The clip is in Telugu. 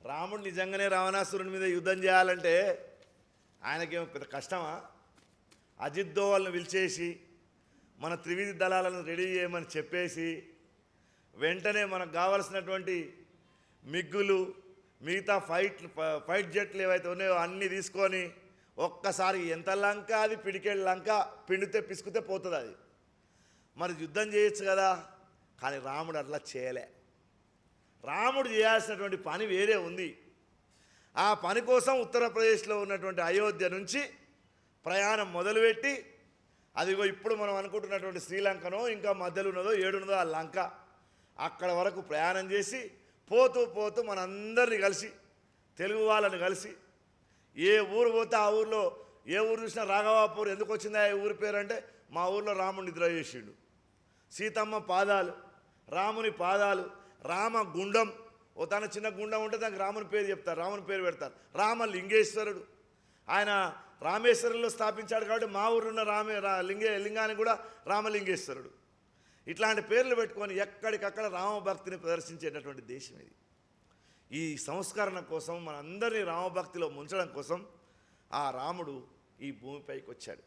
రాముడు నిజంగానే రావణాసురుని మీద యుద్ధం చేయాలంటే ఆయనకేమో పెద్ద కష్టమా? అజిత్ దోవల్ని పిలిచేసి మన త్రివిధి దళాలను రెడీ చేయమని చెప్పేసి వెంటనే మనకు కావలసినటువంటి మిగ్గులు మిగతా ఫైట్ జెట్లు ఏవైతే ఉన్నాయో అన్నీ తీసుకొని ఒక్కసారి ఎంత లంక అది పిడికేడు లంక పిండితే పిసుకుతే పోతుంది అది. మరి యుద్ధం చేయొచ్చు కదా, కానీ రాముడు అట్లా చేయలే. రాముడు చేయాల్సినటువంటి పని వేరే ఉంది. ఆ పని కోసం ఉత్తరప్రదేశ్లో ఉన్నటువంటి అయోధ్య నుంచి ప్రయాణం మొదలుపెట్టి అదిగో ఇప్పుడు మనం అనుకుంటున్నటువంటి శ్రీలంకనో ఇంకా మధ్యలో ఉన్నదో ఏడున్నదో ఆ లంక, అక్కడ వరకు ప్రయాణం చేసి పోతూ పోతూ మనందరినీ కలిసి తెలుగు వాళ్ళని కలిసి ఏ ఊరు పోతే ఆ ఊరిలో ఏ ఊరు చూసినా రాఘవాపూర్ ఎందుకు వచ్చిందా ఈ ఊరి పేరు అంటే మా ఊరిలో రాముడు నిద్ర చేసిండు, సీతమ్మ పాదాలు, రాముని పాదాలు, రామ గుండం, ఓ తన చిన్న గుండం ఉంటే దానికి రాముని పేరు చెప్తారు, రాముని పేరు పెడతారు. రామలింగేశ్వరుడు ఆయన రామేశ్వరంలో స్థాపించాడు కాబట్టి మా ఊరున్న లింగాన్ని కూడా రామలింగేశ్వరుడు. ఇట్లాంటి పేర్లు పెట్టుకొని ఎక్కడికక్కడ రామభక్తిని ప్రదర్శించేటటువంటి దేశం ఇది. ఈ సంస్కరణ కోసం మనందరినీ రామభక్తిలో ముంచడం కోసం ఆ రాముడు ఈ భూమిపైకి వచ్చాడు.